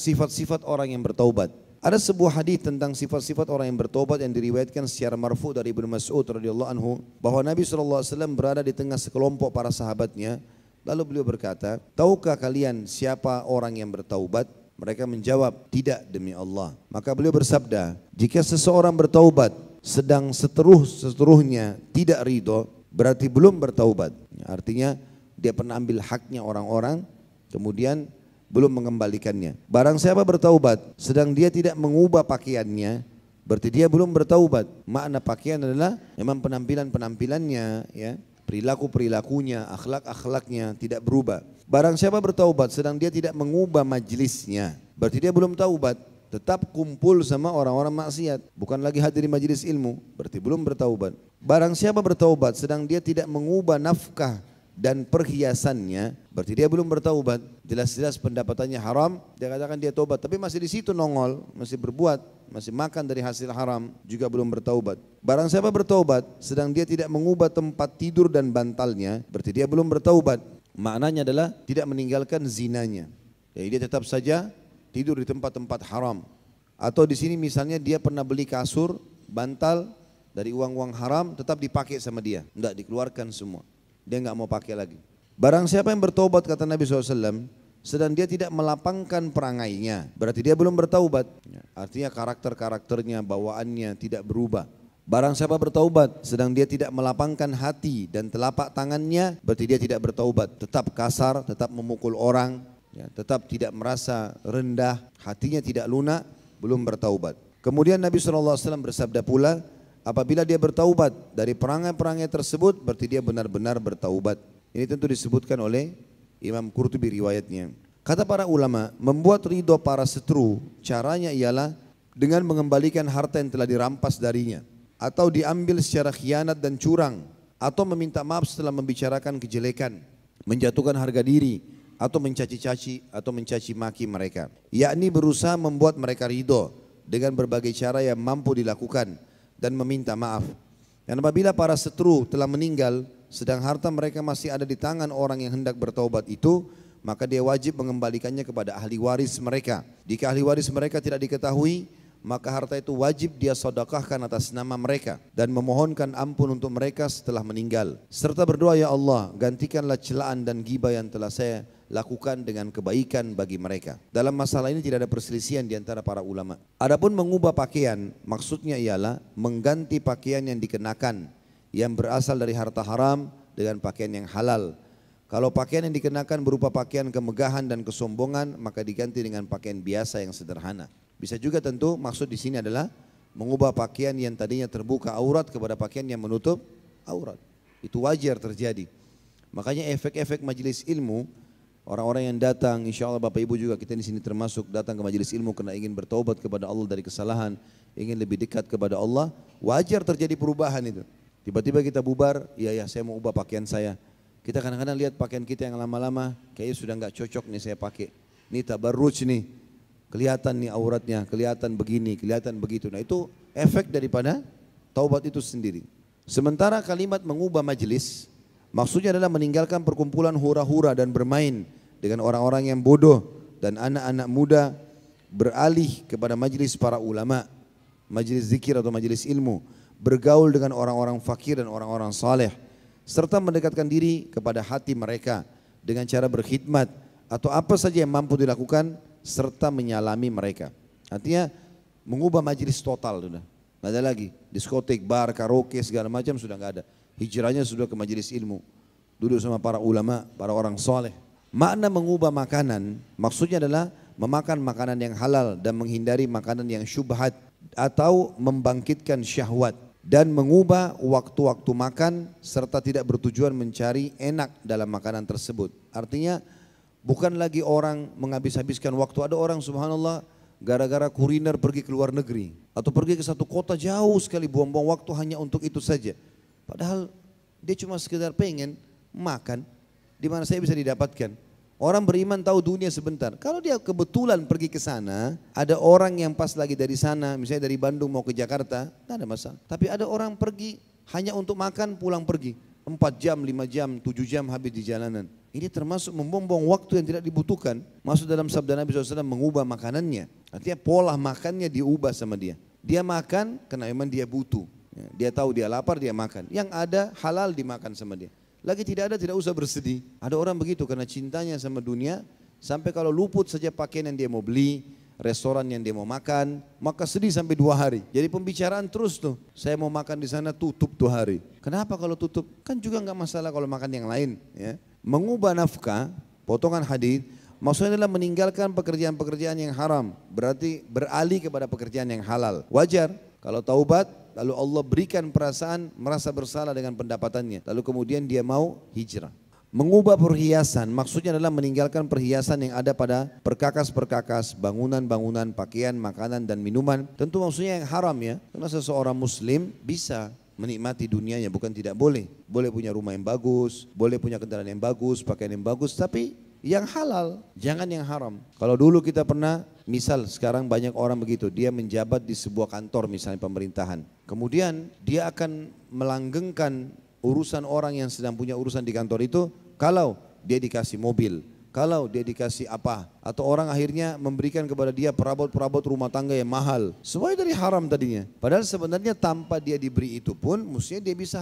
sifat-sifat orang yang bertaubat. Ada sebuah hadis tentang sifat-sifat orang yang bertaubat yang diriwayatkan secara marfu dari Ibnu Mas'ud radhiyallahu anhu bahwa Nabi SAW berada di tengah sekelompok para sahabatnya. Lalu beliau berkata, tahukah kalian siapa orang yang bertaubat? Mereka menjawab, tidak demi Allah. Maka beliau bersabda, jika seseorang bertaubat sedang seteruhnya tidak ridho, berarti belum bertaubat. Artinya dia pernah ambil haknya orang-orang, kemudian belum mengembalikannya. Barang siapa bertaubat sedang dia tidak mengubah pakaiannya, berarti dia belum bertaubat. Makna pakaian adalah memang penampilannya, ya, perilakunya, akhlaknya tidak berubah. Barang siapa bertaubat sedang dia tidak mengubah majlisnya, berarti dia belum taubat. Tetap kumpul sama orang-orang maksiat, bukan lagi hadir di majelis ilmu, berarti belum bertaubat. Barang siapa bertaubat sedang dia tidak mengubah nafkah dan perhiasannya, berarti dia belum bertaubat. Jelas-jelas pendapatannya haram, dia katakan dia taubat, tapi masih di situ nongol, masih berbuat, masih makan dari hasil haram, juga belum bertaubat. Barang siapa bertaubat sedang dia tidak mengubah tempat tidur dan bantalnya, berarti dia belum bertaubat. Maknanya adalah tidak meninggalkan zinanya. Jadi dia tetap saja tidur di tempat-tempat haram. Atau di sini misalnya dia pernah beli kasur, bantal dari uang-uang haram, tetap dipakai sama dia, tidak dikeluarkan semua. Dia nggak mau pakai lagi. Barang siapa yang bertaubat, kata Nabi SAW, sedang dia tidak melapangkan perangainya, berarti dia belum bertaubat. Artinya karakternya, bawaannya tidak berubah. Barang siapa bertaubat sedang dia tidak melapangkan hati dan telapak tangannya, berarti dia tidak bertaubat. Tetap kasar, tetap memukul orang, ya, tetap tidak merasa rendah, hatinya tidak lunak, belum bertaubat. Kemudian Nabi SAW bersabda pula, apabila dia bertaubat dari perangai-perangai tersebut, berarti dia benar-benar bertaubat. Ini tentu disebutkan oleh Imam Qurtubi riwayatnya. Kata para ulama, membuat ridho para seteru, caranya ialah dengan mengembalikan harta yang telah dirampas darinya, atau diambil secara khianat dan curang, atau meminta maaf setelah membicarakan kejelekan, menjatuhkan harga diri, atau mencaci-caci atau mencaci maki mereka. Yakni berusaha membuat mereka ridho dengan berbagai cara yang mampu dilakukan dan meminta maaf. Dan apabila para seteru telah meninggal sedang harta mereka masih ada di tangan orang yang hendak bertaubat itu, maka dia wajib mengembalikannya kepada ahli waris mereka. Jika ahli waris mereka tidak diketahui, maka harta itu wajib dia sedekahkan atas nama mereka dan memohonkan ampun untuk mereka setelah meninggal. Serta berdoa, ya Allah, gantikanlah celaan dan ghibah yang telah saya lakukan dengan kebaikan bagi mereka. Dalam masalah ini tidak ada perselisihan di antara para ulama. Adapun mengubah pakaian, maksudnya ialah mengganti pakaian yang dikenakan yang berasal dari harta haram dengan pakaian yang halal. Kalau pakaian yang dikenakan berupa pakaian kemegahan dan kesombongan, maka diganti dengan pakaian biasa yang sederhana. Bisa juga tentu maksud di sini adalah mengubah pakaian yang tadinya terbuka aurat kepada pakaian yang menutup aurat. Itu wajar terjadi. Makanya efek-efek majelis ilmu, orang-orang yang datang, insya Allah Bapak Ibu juga kita di sini termasuk datang ke majelis ilmu karena ingin bertaubat kepada Allah dari kesalahan, ingin lebih dekat kepada Allah, wajar terjadi perubahan itu. Tiba-tiba kita bubar, ya saya mau ubah pakaian saya. Kita kadang-kadang lihat pakaian kita yang lama-lama kayaknya sudah nggak cocok nih saya pakai. Ini tabarruj nih. Kelihatan nih auratnya, kelihatan begini, kelihatan begitu. Nah itu efek daripada taubat itu sendiri. Sementara kalimat mengubah majelis, maksudnya adalah meninggalkan perkumpulan hura-hura dan bermain dengan orang-orang yang bodoh dan anak-anak muda, beralih kepada majelis para ulama, majelis zikir atau majelis ilmu, bergaul dengan orang-orang fakir dan orang-orang saleh, serta mendekatkan diri kepada hati mereka dengan cara berkhidmat atau apa saja yang mampu dilakukan, serta menyalami mereka. Artinya mengubah majelis total sudah. Tidak ada lagi diskotik, bar, karaoke segala macam sudah nggak ada. Hijrahnya sudah ke majelis ilmu. Duduk sama para ulama, para orang soleh. Makna mengubah makanan maksudnya adalah memakan makanan yang halal dan menghindari makanan yang syubhat atau membangkitkan syahwat, dan mengubah waktu-waktu makan serta tidak bertujuan mencari enak dalam makanan tersebut. Artinya bukan lagi orang menghabis-habiskan waktu. Ada orang subhanallah gara-gara kuliner pergi ke luar negeri atau pergi ke satu kota jauh sekali, buang-buang waktu hanya untuk itu saja. Padahal dia cuma sekedar pengen makan, di mana saya bisa didapatkan. Orang beriman tahu dunia sebentar. Kalau dia kebetulan pergi ke sana, ada orang yang pas lagi dari sana, misalnya dari Bandung mau ke Jakarta, tidak ada masalah. Tapi ada orang pergi hanya untuk makan, pulang pergi. 4 jam, 5 jam, 7 jam habis di jalanan. Ini termasuk membuang waktu yang tidak dibutuhkan. Masuk dalam sabda Nabi SAW mengubah makanannya. Artinya pola makannya diubah sama dia. Dia makan karena memang dia butuh. Dia tahu dia lapar, dia makan. Yang ada halal dimakan sama dia. Lagi tidak ada, tidak usah bersedih. Ada orang begitu karena cintanya sama dunia. Sampai kalau luput saja pakaian yang dia mau beli, restoran yang dia mau makan, maka sedih sampai 2 hari. Jadi pembicaraan terus tuh. Saya mau makan di sana, tutup 2 hari. Kenapa kalau tutup? Kan juga nggak masalah kalau makan yang lain. Ya. Mengubah nafkah, potongan hadis, maksudnya adalah meninggalkan pekerjaan-pekerjaan yang haram. Berarti beralih kepada pekerjaan yang halal. Wajar kalau taubat, lalu Allah berikan perasaan merasa bersalah dengan pendapatannya. Lalu kemudian dia mau hijrah. Mengubah perhiasan maksudnya adalah meninggalkan perhiasan yang ada pada perkakas-perkakas, bangunan-bangunan, pakaian, makanan dan minuman. Tentu maksudnya yang haram ya. Karena seseorang muslim bisa menikmati dunianya, bukan tidak boleh. Boleh punya rumah yang bagus, boleh punya kendaraan yang bagus, pakaian yang bagus, tapi yang halal, jangan yang haram. Kalau dulu kita pernah, misal sekarang banyak orang begitu, dia menjabat di sebuah kantor misalnya pemerintahan. Kemudian dia akan melanggengkan urusan orang yang sedang punya urusan di kantor itu, kalau dia dikasih mobil, kalau dia dikasih apa, atau orang akhirnya memberikan kepada dia perabot-perabot rumah tangga yang mahal, semuanya dari haram tadinya. Padahal sebenarnya tanpa dia diberi itu pun, mestinya dia bisa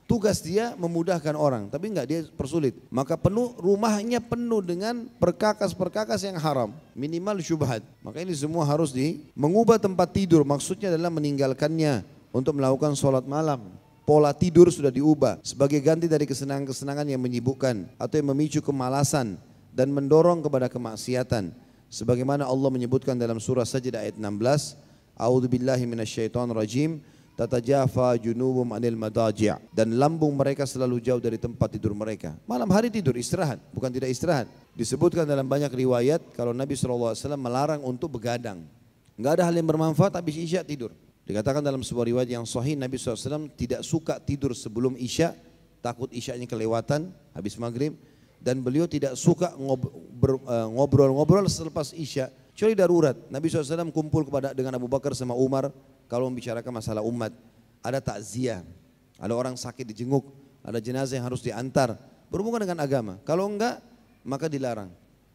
tugas dia memudahkan orang, tapi enggak, dia persulit. Maka rumahnya penuh dengan perkakas-perkakas yang haram, minimal syubhat. Maka ini semua harus mengubah tempat tidur, maksudnya adalah meninggalkannya untuk melakukan sholat malam. Pola tidur sudah diubah sebagai ganti dari kesenangan-kesenangan yang menyibukkan atau yang memicu kemalasan dan mendorong kepada kemaksiatan. Sebagaimana Allah menyebutkan dalam surah Sajdah ayat 16, A'udzubillahi minasyaitonirrajim, tatajafa junubum anil madaji', dan lambung mereka selalu jauh dari tempat tidur mereka. Malam hari tidur, istirahat, bukan tidak istirahat. Disebutkan dalam banyak riwayat kalau Nabi SAW melarang untuk begadang. Enggak ada hal yang bermanfaat habis Isya tidur. Dikatakan dalam sebuah riwayat yang sahih, Nabi SAW tidak suka tidur sebelum Isya, takut Isyanya kelewatan habis maghrib, dan beliau tidak suka ngobrol-ngobrol selepas Isya, kecuali darurat. Nabi SAW kumpul dengan Abu Bakar sama Umar kalau membicarakan masalah umat. Ada takziah, ada orang sakit dijenguk, ada jenazah yang harus diantar, berhubungan dengan agama. Kalau enggak, maka dilarang.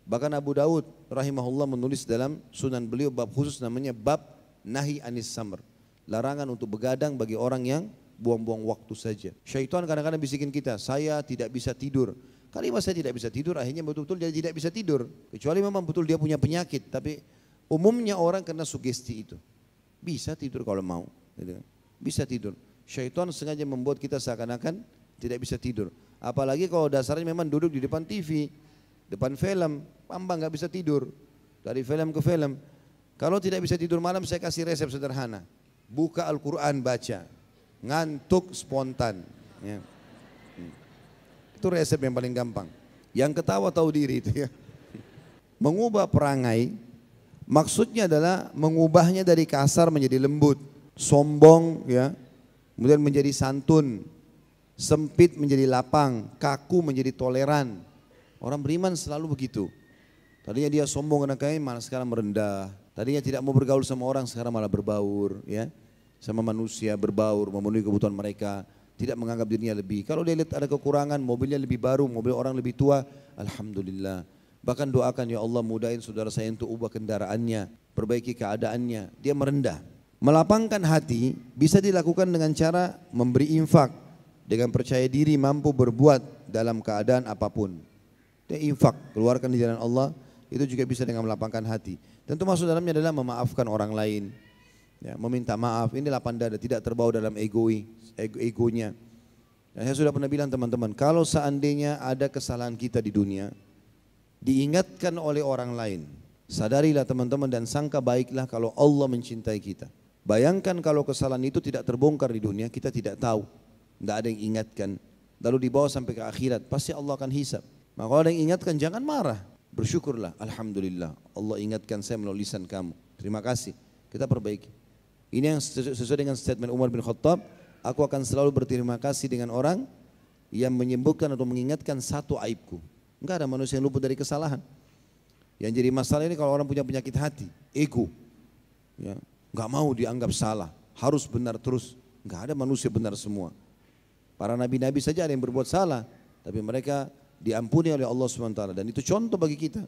Bahkan Abu Daud rahimahullah menulis dalam sunan beliau bab khusus namanya bab nahi anis samr. Larangan untuk begadang bagi orang yang buang-buang waktu saja. Syaitan kadang-kadang bisikin kita, saya tidak bisa tidur. Kalimat saya tidak bisa tidur, akhirnya betul-betul dia tidak bisa tidur. Kecuali memang betul dia punya penyakit, tapi umumnya orang kena sugesti itu. Bisa tidur kalau mau, bisa tidur. Syaitan sengaja membuat kita seakan-akan tidak bisa tidur. Apalagi kalau dasarnya memang duduk di depan TV, depan film, pambang nggak bisa tidur. Dari film ke film. Kalau tidak bisa tidur malam, saya kasih resep sederhana. Buka Al-Quran baca, ngantuk spontan. Ya. Itu resep yang paling gampang. Yang ketawa tahu diri itu ya. Mengubah perangai, maksudnya adalah mengubahnya dari kasar menjadi lembut, sombong ya, kemudian menjadi santun, sempit menjadi lapang, kaku menjadi toleran. Orang beriman selalu begitu. Tadinya dia sombong karena kaya, malah sekarang merendah. Tadinya tidak mau bergaul sama orang, sekarang malah berbaur ya. Sama manusia berbaur, memenuhi kebutuhan mereka, tidak menganggap dirinya lebih. Kalau dia lihat ada kekurangan, mobilnya lebih baru, mobil orang lebih tua, alhamdulillah. Bahkan doakan, ya Allah mudahin saudara saya untuk ubah kendaraannya, perbaiki keadaannya. Dia merendah. Melapangkan hati bisa dilakukan dengan cara memberi infak, dengan percaya diri mampu berbuat dalam keadaan apapun. Dia infak, keluarkan di jalan Allah, itu juga bisa dengan melapangkan hati. Tentu maksud dalamnya adalah memaafkan orang lain. Ya, meminta maaf, ini lapang dada, tidak terbawa dalam egonya. Dan saya sudah pernah bilang teman-teman, kalau seandainya ada kesalahan kita di dunia, diingatkan oleh orang lain, sadarilah teman-teman dan sangka baiklah kalau Allah mencintai kita. Bayangkan kalau kesalahan itu tidak terbongkar di dunia, kita tidak tahu, tidak ada yang ingatkan, lalu dibawa sampai ke akhirat, pasti Allah akan hisab. Maka kalau ada yang ingatkan, jangan marah, bersyukurlah, alhamdulillah, Allah ingatkan saya melalui lisan kamu, terima kasih, kita perbaiki. Ini yang sesuai dengan statement Umar bin Khattab, aku akan selalu berterima kasih dengan orang yang menyembuhkan atau mengingatkan satu aibku. Enggak ada manusia yang luput dari kesalahan. Yang jadi masalah ini kalau orang punya penyakit hati, ego. Ya, enggak mau dianggap salah, harus benar terus. Enggak ada manusia benar semua. Para nabi-nabi saja ada yang berbuat salah, tapi mereka diampuni oleh Allah SWT. Dan itu contoh bagi kita.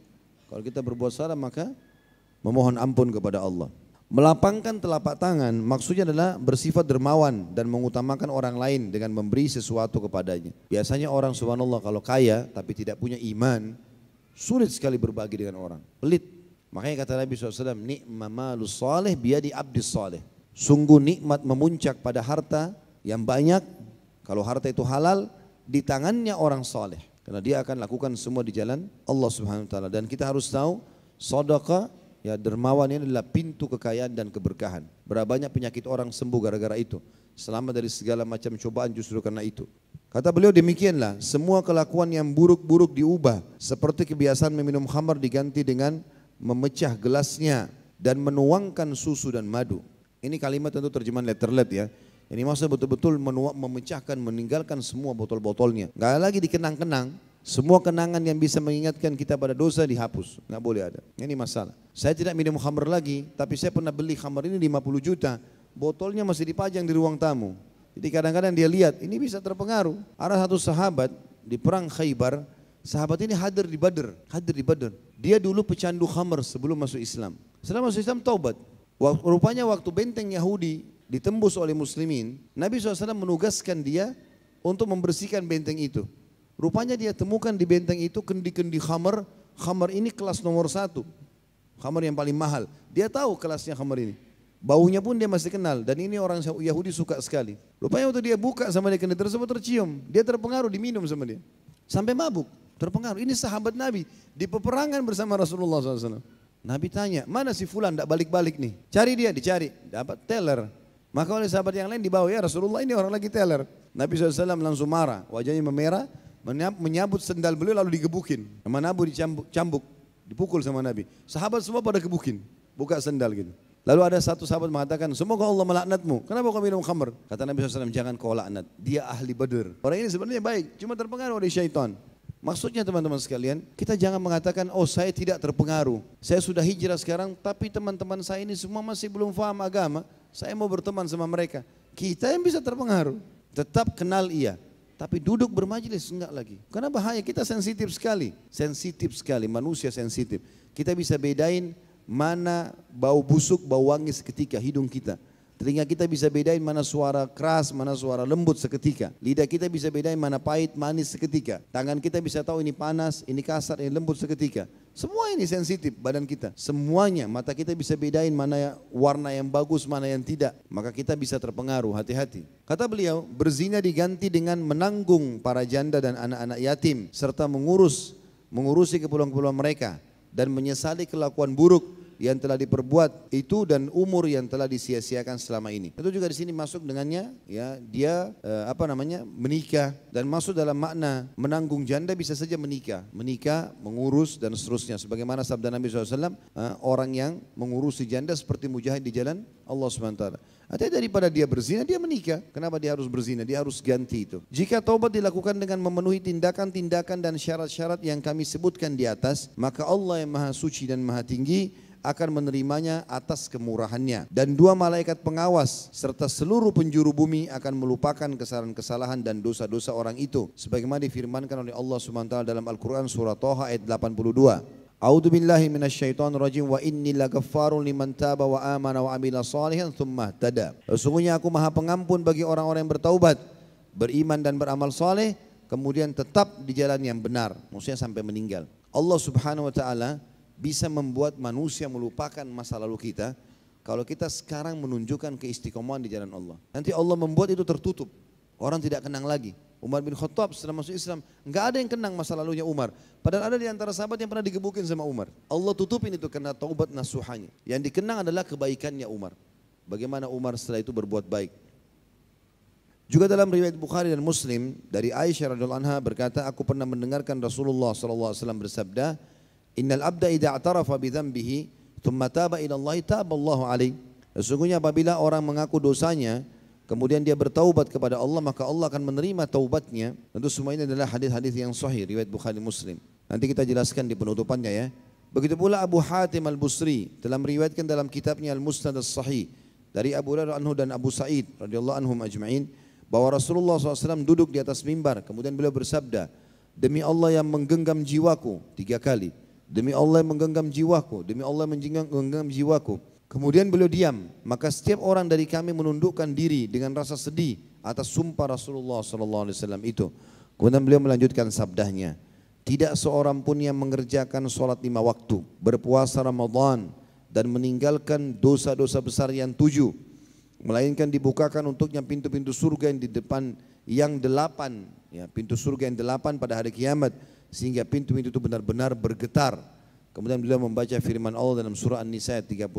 Kalau kita berbuat salah maka memohon ampun kepada Allah. Melapangkan telapak tangan maksudnya adalah bersifat dermawan dan mengutamakan orang lain dengan memberi sesuatu kepadanya. Biasanya orang subhanallah kalau kaya tapi tidak punya iman, sulit sekali berbagi dengan orang, pelit. Makanya kata Nabi SAW, ni'ma malus salih biyadi abdis salih. Sungguh nikmat memuncak pada harta yang banyak, kalau harta itu halal, di tangannya orang saleh. Karena dia akan lakukan semua di jalan Allah Subhanahu Wa Taala. Dan kita harus tahu, sedekah, ya dermawan ini adalah pintu kekayaan dan keberkahan. Berapa banyak penyakit orang sembuh gara-gara itu. Selamat dari segala macam cobaan justru karena itu. Kata beliau demikianlah, semua kelakuan yang buruk-buruk diubah. Seperti kebiasaan meminum khamar diganti dengan memecah gelasnya dan menuangkan susu dan madu. Ini kalimat tentu terjemahan letterlet ya. Ini maksudnya betul-betul memecahkan, meninggalkan semua botol-botolnya. Gak lagi dikenang-kenang. Semua kenangan yang bisa mengingatkan kita pada dosa dihapus. Gak boleh ada. Ini masalah. Saya tidak minum khamr lagi, tapi saya pernah beli khamr ini 50 juta. Botolnya masih dipajang di ruang tamu. Jadi kadang-kadang dia lihat, ini bisa terpengaruh. Ada satu sahabat di perang Khaybar, sahabat ini hadir di Badr. Dia dulu pecandu khamr sebelum masuk Islam. Setelah masuk Islam taubat. Rupanya waktu benteng Yahudi ditembus oleh muslimin, Nabi SAW menugaskan dia untuk membersihkan benteng itu. Rupanya dia temukan di benteng itu kendi-kendi khamar. Khamar ini kelas nomor 1, khamar yang paling mahal. Dia tahu kelasnya khamar ini, baunya pun dia masih kenal. Dan ini orang Yahudi suka sekali. Rupanya waktu dia buka sama dia kendi tersebut tercium, dia terpengaruh diminum sama dia, sampai mabuk, terpengaruh. Ini sahabat Nabi di peperangan bersama Rasulullah SAW. Nabi tanya, mana si fulan tidak balik-balik nih? Cari dia, dicari, dapat teller. Maka oleh sahabat yang lain dibawa, ya Rasulullah ini orang lagi teller. Nabi SAW langsung marah, wajahnya memerah, menyambut sendal beliau lalu digebukin. Sama Nabi dicambuk, dipukul sama Nabi. Sahabat semua pada gebukin, buka sendal gitu. Lalu ada satu sahabat mengatakan, semoga Allah melaknatmu. Kenapa kau minum khamr? Kata Nabi SAW, jangan kau laknat. Dia ahli Badr. Orang ini sebenarnya baik, cuma terpengaruh oleh syaitan. Maksudnya teman-teman sekalian, kita jangan mengatakan, oh saya tidak terpengaruh. Saya sudah hijrah sekarang, tapi teman-teman saya ini semua masih belum paham agama. Saya mau berteman sama mereka. Kita yang bisa terpengaruh. Tetap kenal iya. Tapi duduk bermajelis enggak lagi. Karena bahaya, kita sensitif sekali. Sensitif sekali, manusia sensitif. Kita bisa bedain mana bau busuk, bau wangi seketika hidung kita. Telinga kita bisa bedain mana suara keras, mana suara lembut seketika. Lidah kita bisa bedain mana pahit, manis seketika. Tangan kita bisa tahu ini panas, ini kasar, ini lembut seketika. Semua ini sensitif badan kita. Semuanya, mata kita bisa bedain mana warna yang bagus, mana yang tidak. Maka kita bisa terpengaruh, hati-hati. Kata beliau, berzina diganti dengan menanggung para janda dan anak-anak yatim. Serta mengurusi keperluan-keperluan mereka. Dan menyesali kelakuan buruk yang telah diperbuat itu dan umur yang telah disia-siakan selama ini. Itu juga di sini masuk dengannya ya dia menikah dan masuk dalam makna menanggung janda bisa saja menikah, mengurus dan seterusnya. Sebagaimana sabda Nabi SAW, orang yang mengurusi janda seperti mujahid di jalan Allah SWT. Artinya daripada dia berzina, dia menikah. Kenapa dia harus berzina? Dia harus ganti itu. Jika taubat dilakukan dengan memenuhi tindakan-tindakan dan syarat-syarat yang kami sebutkan di atas, maka Allah yang maha suci dan maha tinggi akan menerimanya atas kemurahannya. Dan 2 malaikat pengawas serta seluruh penjuru bumi akan melupakan kesalahan-kesalahan dan dosa-dosa orang itu. Sebagaimana difirmankan oleh Allah SWT dalam Al-Quran surah Toha ayat 82. A'udzu billahi minasyaitonir rajim wa inni lagaffarun liman taba wa amana wa amila salihan tsumma ihtada. Sesungguhnya aku maha pengampun bagi orang-orang yang bertaubat, beriman dan beramal saleh, kemudian tetap di jalan yang benar, maksudnya sampai meninggal. Allah Subhanahu wa taala bisa membuat manusia melupakan masa lalu kita kalau kita sekarang menunjukkan keistiqomahan di jalan Allah. Nanti Allah membuat itu tertutup, orang tidak kenang lagi. Umar bin Khattab setelah masuk Islam, enggak ada yang kenang masa lalunya Umar. Padahal ada di antara sahabat yang pernah digebukin sama Umar. Allah tutupin itu karena taubat nasuhanya. Yang dikenang adalah kebaikannya Umar. Bagaimana Umar setelah itu berbuat baik. Juga dalam riwayat Bukhari dan Muslim dari Aisyah radhiyallahu anha berkata, aku pernah mendengarkan Rasulullah sallallahu alaihi wasallam bersabda, innal abda idza i'tarafa bi dhanbihi thumma taba ila Allah taballahu alaihi. Sesungguhnya apabila orang mengaku dosanya kemudian dia bertaubat kepada Allah, maka Allah akan menerima taubatnya. Tentu semua ini adalah hadis-hadis yang sahih riwayat Bukhari Muslim. Nanti kita jelaskan di penutupannya ya. Begitu pula Abu Hatim Al-Busri telah meriwayatkan dalam kitabnya Al-Musnad As-Sahih dari Abu Hurairah anhu dan Abu Sa'id radhiyallahu anhum ajma'in bahwa Rasulullah SAW duduk di atas mimbar, kemudian beliau bersabda, demi Allah yang menggenggam jiwaku, 3 kali. Demi Allah yang menggenggam jiwaku, demi Allah yang menggenggam jiwaku. Kemudian beliau diam, maka setiap orang dari kami menundukkan diri dengan rasa sedih atas sumpah Rasulullah SAW itu. Kemudian beliau melanjutkan sabdanya, tidak seorang pun yang mengerjakan sholat 5 waktu, berpuasa Ramadan dan meninggalkan dosa-dosa besar yang 7, melainkan dibukakan untuknya pintu-pintu surga yang di depan yang 8, ya, pintu surga yang 8 pada hari kiamat, sehingga pintu-pintu itu benar-benar bergetar. Kemudian beliau membaca firman Allah dalam surah An-Nisa ayat 31,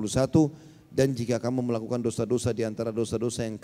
dan jika kamu melakukan dosa-dosa di antara dosa-dosa yang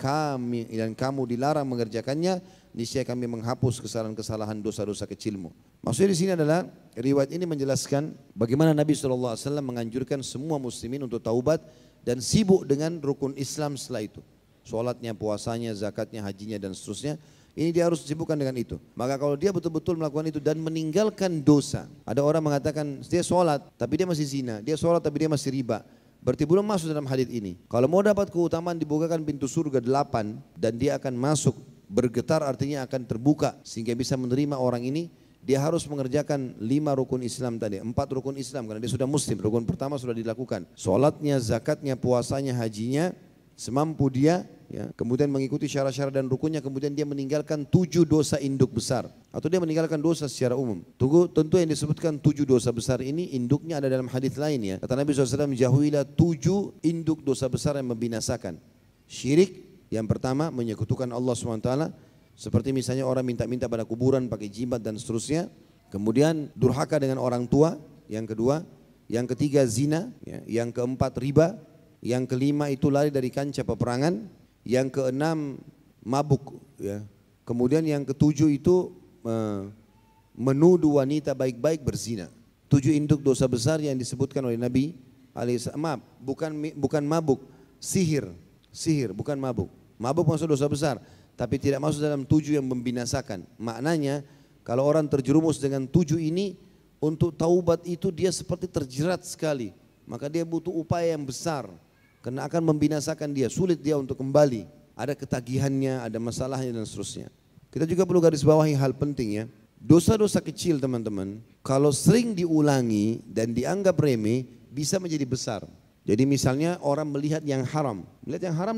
kamu dilarang mengerjakannya, niscaya kami menghapus kesalahan-kesalahan dosa-dosa kecilmu. Maksudnya di sini adalah riwayat ini menjelaskan bagaimana Nabi SAW menganjurkan semua muslimin untuk taubat dan sibuk dengan rukun Islam setelah itu. Sholatnya, puasanya, zakatnya, hajinya dan seterusnya. Ini dia harus disibukkan dengan itu. Maka kalau dia betul-betul melakukan itu dan meninggalkan dosa. Ada orang mengatakan dia sholat tapi dia masih zina, dia sholat tapi dia masih riba. Berarti belum masuk dalam hadits ini. Kalau mau dapat keutamaan dibukakan pintu surga 8 dan dia akan masuk, bergetar artinya akan terbuka sehingga bisa menerima orang ini. Dia harus mengerjakan 5 rukun Islam tadi, 4 rukun Islam karena dia sudah muslim. Rukun pertama sudah dilakukan. Sholatnya, zakatnya, puasanya, hajinya, semampu dia, ya, kemudian mengikuti syarat-syarat dan rukunnya, kemudian dia meninggalkan 7 dosa induk besar, atau dia meninggalkan dosa secara umum. Tentu yang disebutkan 7 dosa besar ini induknya ada dalam hadis lain, ya. Kata Nabi SAW, jauhilah 7 induk dosa besar yang membinasakan. Syirik yang pertama, menyekutukan Allah SWT, seperti misalnya orang minta-minta pada kuburan pakai jimat dan seterusnya. Kemudian durhaka dengan orang tua, yang kedua. Yang ketiga zina, ya. Yang keempat riba. Yang kelima itu lari dari kancah peperangan. Yang keenam mabuk, ya. Kemudian yang ketujuh itu menuduh wanita baik-baik berzina. 7 induk dosa besar yang disebutkan oleh Nabi maaf, bukan mabuk, sihir, bukan mabuk. Mabuk maksud dosa besar, tapi tidak masuk dalam 7 yang membinasakan. Maknanya kalau orang terjerumus dengan 7 ini, untuk taubat itu dia seperti terjerat sekali. Maka dia butuh upaya yang besar. Karena akan membinasakan dia, sulit dia untuk kembali. Ada ketagihannya, ada masalahnya dan seterusnya. Kita juga perlu garis bawahi hal penting, ya. Dosa-dosa kecil teman-teman, kalau sering diulangi dan dianggap remeh, bisa menjadi besar. Jadi misalnya orang melihat yang haram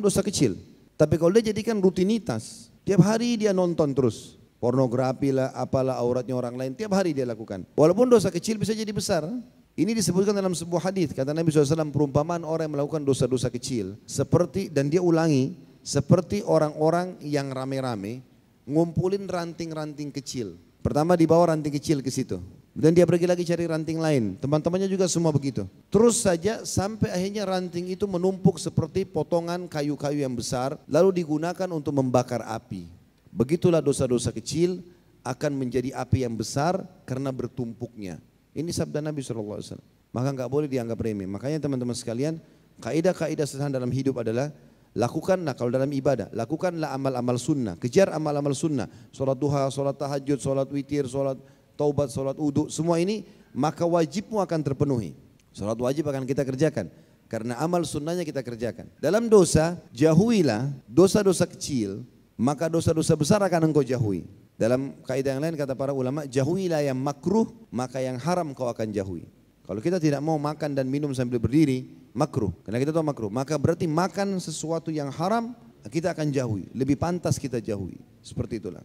dosa kecil. Tapi kalau dia jadikan rutinitas, tiap hari dia nonton terus. Pornografi lah, apalah auratnya orang lain, tiap hari dia lakukan. Walaupun dosa kecil bisa jadi besar. Ini disebutkan dalam sebuah hadis, kata Nabi SAW, perumpamaan orang yang melakukan dosa-dosa kecil seperti, dan dia ulangi, seperti orang-orang yang rame-rame ngumpulin ranting-ranting kecil. Pertama dibawa ranting kecil ke situ, dan dia pergi lagi cari ranting lain. Teman-temannya juga semua begitu. Terus saja sampai akhirnya ranting itu menumpuk seperti potongan kayu-kayu yang besar, lalu digunakan untuk membakar api. Begitulah dosa-dosa kecil akan menjadi api yang besar karena bertumpuknya. Ini sabda Nabi SAW. Maka enggak boleh dianggap remeh. Makanya teman-teman sekalian, kaidah-kaidah sederhana dalam hidup adalah lakukanlah, kalau dalam ibadah, lakukanlah amal-amal sunnah. Kejar amal-amal sunnah. Sholat duha, sholat tahajud, sholat witir, sholat taubat, sholat wudu. Semua ini maka wajibmu akan terpenuhi. Sholat wajib akan kita kerjakan. Karena amal sunnahnya kita kerjakan. Dalam dosa, jauhilah dosa-dosa kecil, maka dosa-dosa besar akan engkau jauhi. Dalam kaidah yang lain kata para ulama, jauhilah yang makruh, maka yang haram kau akan jauhi. Kalau kita tidak mau makan dan minum sambil berdiri, makruh. Karena kita tahu makruh, maka berarti makan sesuatu yang haram kita akan jauhi. Lebih pantas kita jauhi. Seperti itulah.